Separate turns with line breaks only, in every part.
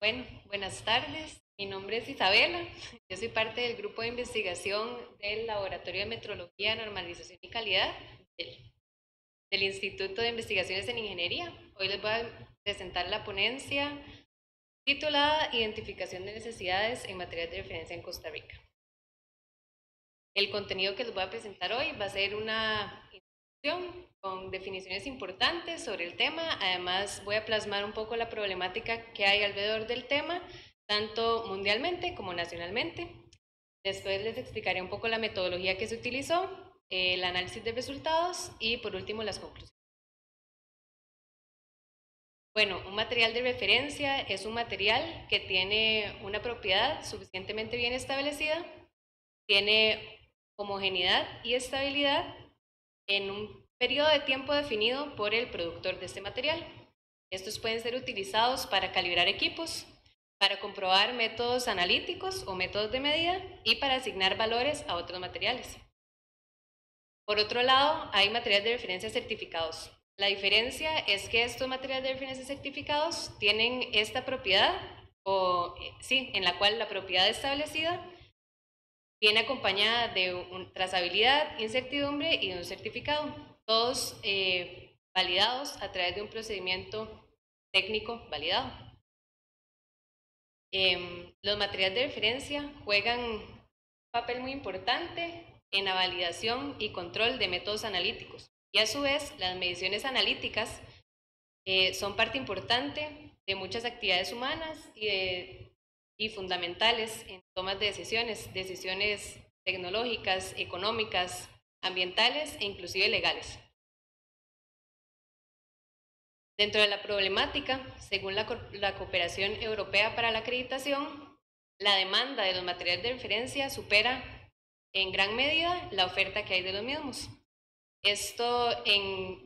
Bueno, buenas tardes. Mi nombre es Isabela. Yo soy parte del grupo de investigación del Laboratorio de Metrología, Normalización y Calidad del, del Instituto de Investigaciones en Ingeniería. Hoy les voy a presentar la ponencia titulada Identificación de necesidades en materias de referencia en Costa Rica. El contenido que les voy a presentar hoy va a ser una introducción con definiciones importantes sobre el tema. Además, voy a plasmar un poco la problemática que hay alrededor del tema, tanto mundialmente como nacionalmente. Después les explicaré un poco la metodología que se utilizó, el análisis de resultados y por último las conclusiones. Bueno, un material de referencia es un material que tiene una propiedad suficientemente bien establecida, tiene homogeneidad y estabilidad en un periodo de tiempo definido por el productor de este material. Estos pueden ser utilizados para calibrar equipos, para comprobar métodos analíticos o métodos de medida y para asignar valores a otros materiales. Por otro lado, hay materiales de referencia certificados. La diferencia es que estos materiales de referencia certificados tienen esta propiedad, en la cual la propiedad establecida viene acompañada de trazabilidad, incertidumbre y de un certificado, todos validados a través de un procedimiento técnico validado. Los materiales de referencia juegan un papel muy importante en la validación y control de métodos analíticos y a su vez las mediciones analíticas son parte importante de muchas actividades humanas y fundamentales en tomas de decisiones tecnológicas, económicas, ambientales e inclusive legales. Dentro de la problemática, según la Cooperación Europea para la Acreditación, la demanda de los materiales de referencia supera en gran medida la oferta que hay de los mismos. Esto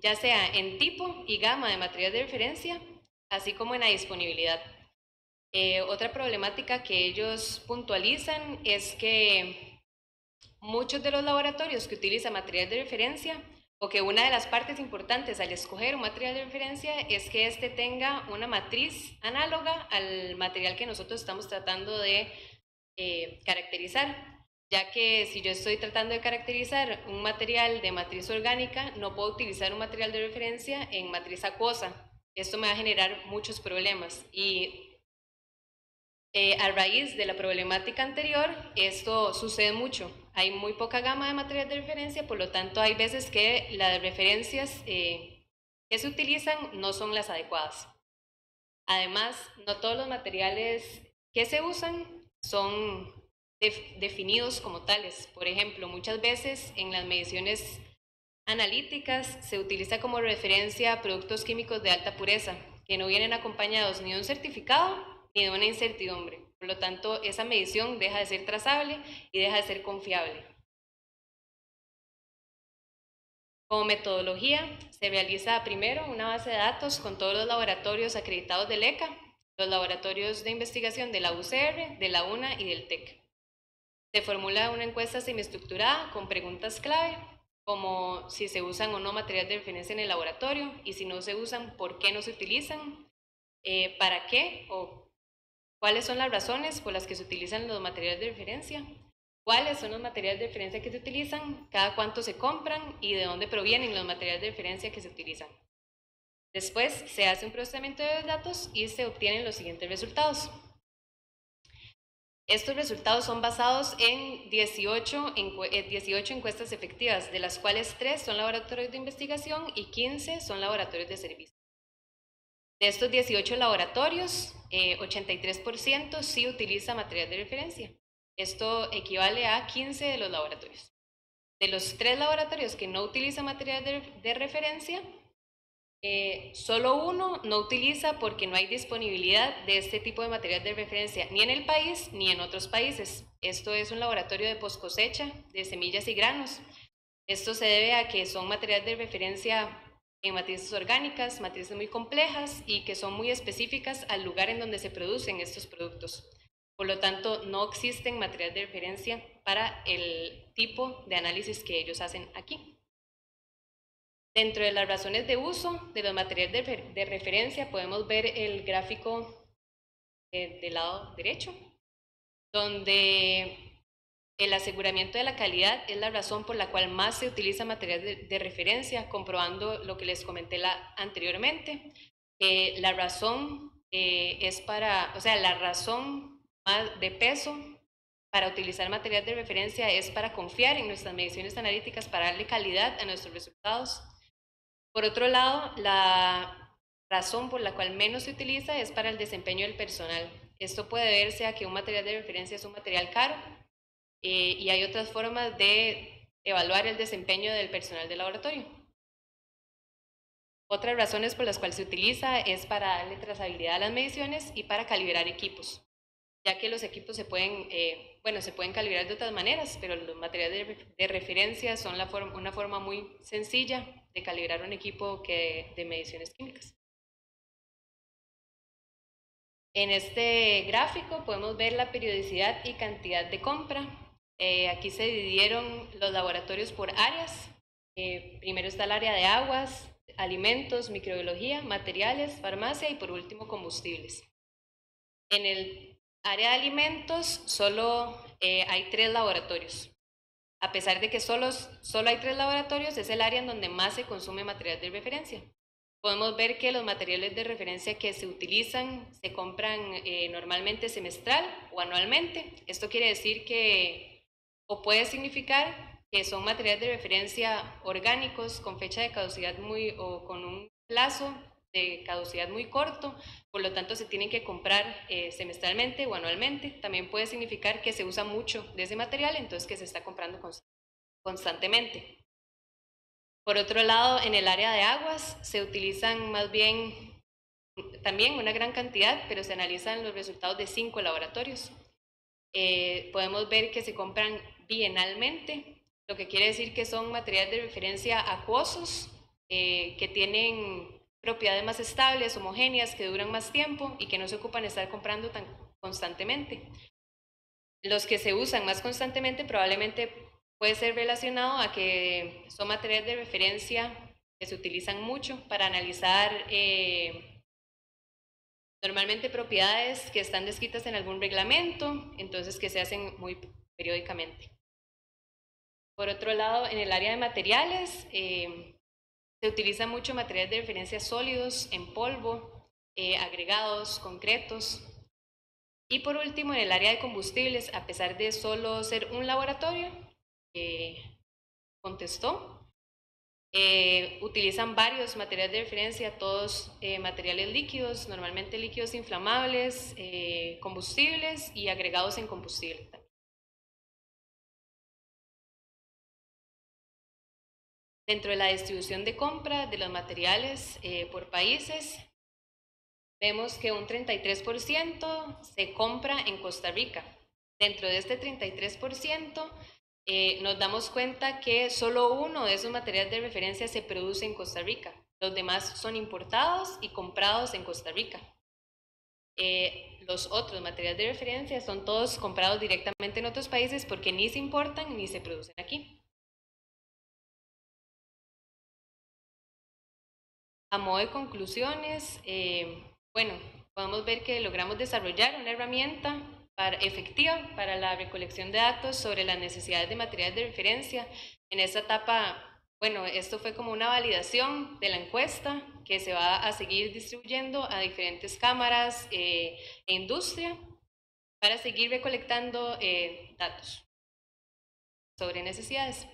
ya sea en tipo y gama de materiales de referencia, así como en la disponibilidad. Otra problemática que ellos puntualizan es que muchos de los laboratorios que utilizan materiales de referencia, o que una de las partes importantes al escoger un material de referencia es que éste tenga una matriz análoga al material que nosotros estamos tratando de caracterizar, ya que si yo estoy tratando de caracterizar un material de matriz orgánica, no puedo utilizar un material de referencia en matriz acuosa. Esto me va a generar muchos problemas y a raíz de la problemática anterior, esto sucede mucho. Hay muy poca gama de materiales de referencia, por lo tanto hay veces que las referencias que se utilizan no son las adecuadas. Además, no todos los materiales que se usan son definidos como tales. Por ejemplo, muchas veces en las mediciones analíticas se utiliza como referencia productos químicos de alta pureza, que no vienen acompañados ni de un certificado ni de una incertidumbre. Por lo tanto, esa medición deja de ser trazable y deja de ser confiable. Como metodología, se realiza primero una base de datos con todos los laboratorios acreditados del ECA, los laboratorios de investigación de la UCR, de la UNA y del TEC. Se formula una encuesta semiestructurada con preguntas clave, como si se usan o no materiales de referencia en el laboratorio y si no se usan, por qué no se utilizan, para qué o cuáles son las razones por las que se utilizan los materiales de referencia, cuáles son los materiales de referencia que se utilizan, cada cuánto se compran y de dónde provienen los materiales de referencia que se utilizan. Después se hace un procesamiento de datos y se obtienen los siguientes resultados. Estos resultados son basados en 18 encuestas efectivas, de las cuales 3 son laboratorios de investigación y 15 son laboratorios de servicio. De estos 18 laboratorios, 83% sí utiliza material de referencia. Esto equivale a 15 de los laboratorios. De los 3 laboratorios que no utilizan material de referencia, solo uno no utiliza porque no hay disponibilidad de este tipo de material de referencia ni en el país ni en otros países. Esto es un laboratorio de post cosecha de semillas y granos. Esto se debe a que son materiales de referencia en matrices orgánicas, matrices muy complejas y que son muy específicas al lugar en donde se producen estos productos. Por lo tanto, no existen materiales de referencia para el tipo de análisis que ellos hacen aquí. Dentro de las razones de uso de los materiales de referencia podemos ver el gráfico del lado derecho, donde el aseguramiento de la calidad es la razón por la cual más se utiliza material de referencia, comprobando lo que les comenté anteriormente. La razón es para, o sea, la razón más de peso para utilizar material de referencia es para confiar en nuestras mediciones analíticas, para darle calidad a nuestros resultados. Por otro lado, la razón por la cual menos se utiliza es para el desempeño del personal. Esto puede verse a que un material de referencia es un material caro, y hay otras formas de evaluar el desempeño del personal de laboratorio. Otras razones por las cuales se utiliza es para darle trazabilidad a las mediciones y para calibrar equipos, ya que los equipos se pueden, se pueden calibrar de otras maneras, pero los materiales de referencia son una forma muy sencilla de calibrar un equipo de mediciones químicas. En este gráfico podemos ver la periodicidad y cantidad de compra. Aquí se dividieron los laboratorios por áreas. Primero está el área de aguas, alimentos, microbiología, materiales, farmacia y por último combustibles. En el área de alimentos solo hay 3 laboratorios. A pesar de que solo hay 3 laboratorios, es el área en donde más se consume material de referencia. Podemos ver que los materiales de referencia que se utilizan se compran normalmente semestral o anualmente. Esto quiere decir que, o puede significar que son materiales de referencia orgánicos con fecha de caducidad o con un plazo de caducidad muy corto, por lo tanto se tienen que comprar semestralmente o anualmente. También puede significar que se usa mucho de ese material, entonces que se está comprando constantemente. Por otro lado, en el área de aguas se utilizan más bien también una gran cantidad, pero se analizan los resultados de 5 laboratorios. Podemos ver que se compran bienalmente, lo que quiere decir que son materiales de referencia acuosos, que tienen propiedades más estables, homogéneas, que duran más tiempo y que no se ocupan estar comprando tan constantemente. Los que se usan más constantemente probablemente puede ser relacionado a que son materiales de referencia que se utilizan mucho para analizar normalmente propiedades que están descritas en algún reglamento, entonces que se hacen muy periódicamente. Por otro lado, en el área de materiales, se utiliza mucho materiales de referencia sólidos, en polvo, agregados, concretos. Y por último, en el área de combustibles, a pesar de solo ser un laboratorio, contestó, utilizan varios materiales de referencia, todos materiales líquidos, normalmente líquidos inflamables, combustibles y agregados en combustible. Dentro de la distribución de compra de los materiales por países, vemos que un 33% se compra en Costa Rica. Dentro de este 33%, nos damos cuenta que solo uno de esos materiales de referencia se produce en Costa Rica. Los demás son importados y comprados en Costa Rica. Los otros materiales de referencia son todos comprados directamente en otros países porque ni se importan ni se producen aquí. A modo de conclusiones, podemos ver que logramos desarrollar una herramienta efectiva para la recolección de datos sobre las necesidades de materiales de referencia. En esta etapa, esto fue como una validación de la encuesta que se va a seguir distribuyendo a diferentes cámaras e industria para seguir recolectando datos sobre necesidades.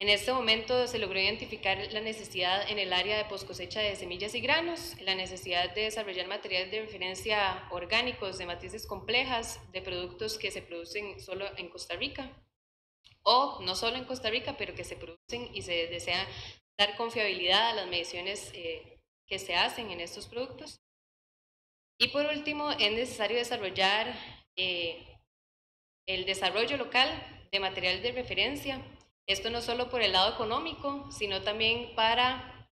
En este momento se logró identificar la necesidad en el área de poscosecha de semillas y granos, la necesidad de desarrollar materiales de referencia orgánicos de matrices complejas de productos que se producen solo en Costa Rica, o no solo en Costa Rica, pero que se producen y se desea dar confiabilidad a las mediciones que se hacen en estos productos. Y por último, es necesario desarrollar el desarrollo local de materiales de referencia. Esto no solo por el lado económico, sino también para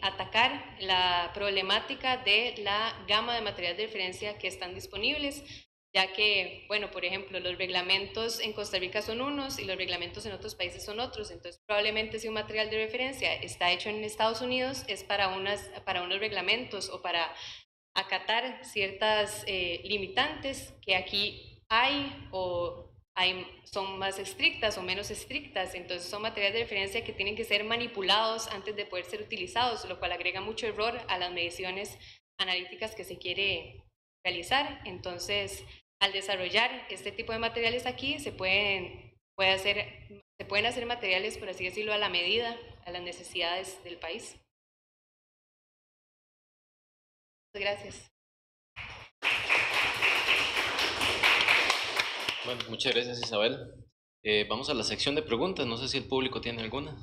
atacar la problemática de la gama de materiales de referencia que están disponibles, ya que, por ejemplo, los reglamentos en Costa Rica son unos y los reglamentos en otros países son otros, entonces probablemente si un material de referencia está hecho en Estados Unidos es para unos reglamentos o para acatar ciertas limitantes que aquí hay o son más estrictas o menos estrictas, entonces son materiales de referencia que tienen que ser manipulados antes de poder ser utilizados, lo cual agrega mucho error a las mediciones analíticas que se quiere realizar. Entonces, al desarrollar este tipo de materiales aquí, se pueden hacer materiales, por así decirlo, a la medida, a las necesidades del país. Muchas gracias.
Bueno, muchas gracias, Isabel. Vamos a la sección de preguntas. No sé si el público tiene alguna.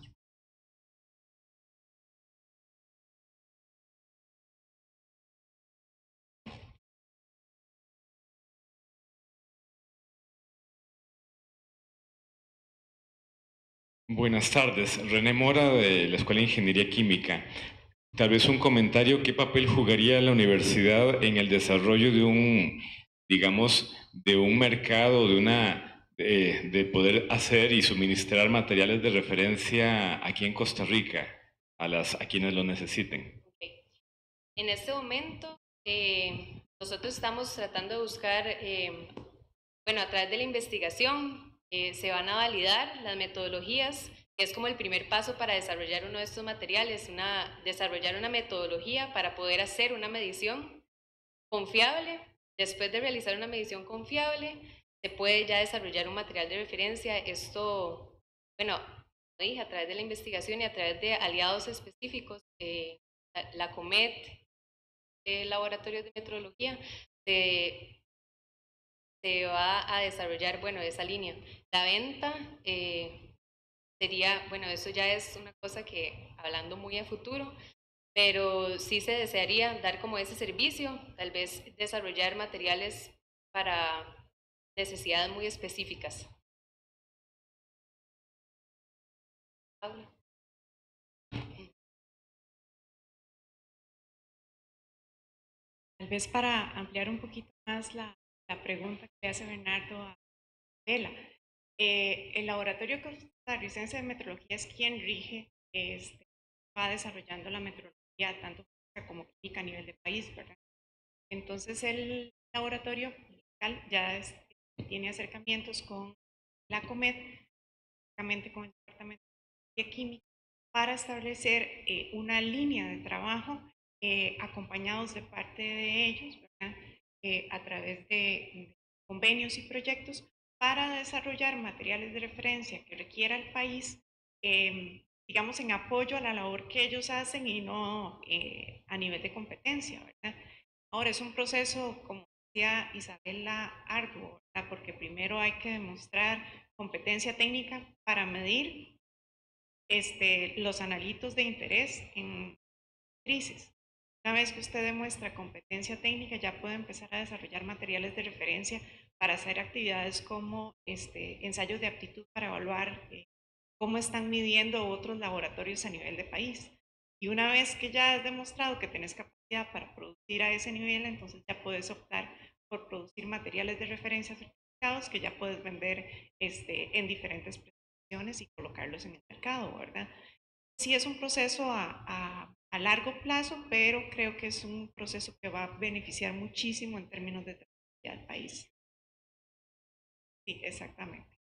Buenas tardes, René Mora de la Escuela de Ingeniería Química. Tal vez un comentario, ¿qué papel jugaría la universidad en el desarrollo de digamos, de un mercado, de poder hacer y suministrar materiales de referencia aquí en Costa Rica a quienes lo necesiten?
Okay. En este momento, nosotros estamos tratando de buscar, bueno, a través de la investigación, se van a validar las metodologías, que es como el primer paso para desarrollar uno de estos materiales, desarrollar una metodología para poder hacer una medición confiable. Después de realizar una medición confiable, se puede ya desarrollar un material de referencia. Esto, bueno, como dije, a través de la investigación y a través de aliados específicos, la COMET, laboratorios de metrología, se, se va a desarrollar, bueno, esa línea. La venta sería, bueno, eso ya es una cosa que, hablando muy a futuro, pero sí se desearía dar como ese servicio, tal vez desarrollar materiales para necesidades muy específicas. Paula.
Tal vez para ampliar un poquito más la pregunta que hace Bernardo a Vela. El Laboratorio Costarricense de Metrología es quien rige, va desarrollando la metrología tanto física como química a nivel de país, ¿verdad? Entonces el laboratorio ya tiene acercamientos con la COMET, específicamente con el Departamento de Química, para establecer una línea de trabajo acompañados de parte de ellos, ¿verdad? A través de convenios y proyectos para desarrollar materiales de referencia que requiera el país, digamos, en apoyo a la labor que ellos hacen y no a nivel de competencia, ¿verdad? Ahora es un proceso, como decía Isabela, arduo, ¿verdad? Porque primero hay que demostrar competencia técnica para medir los analitos de interés en crisis. Una vez que usted demuestra competencia técnica, ya puede empezar a desarrollar materiales de referencia para hacer actividades como ensayos de aptitud para evaluar cómo están midiendo otros laboratorios a nivel de país. Y una vez que ya has demostrado que tienes capacidad para producir a ese nivel, entonces ya puedes optar por producir materiales de referencia certificados que ya puedes vender en diferentes presentaciones y colocarlos en el mercado, ¿verdad? Sí es un proceso a largo plazo, pero creo que es un proceso que va a beneficiar muchísimo en términos de tecnología al país. Sí, exactamente.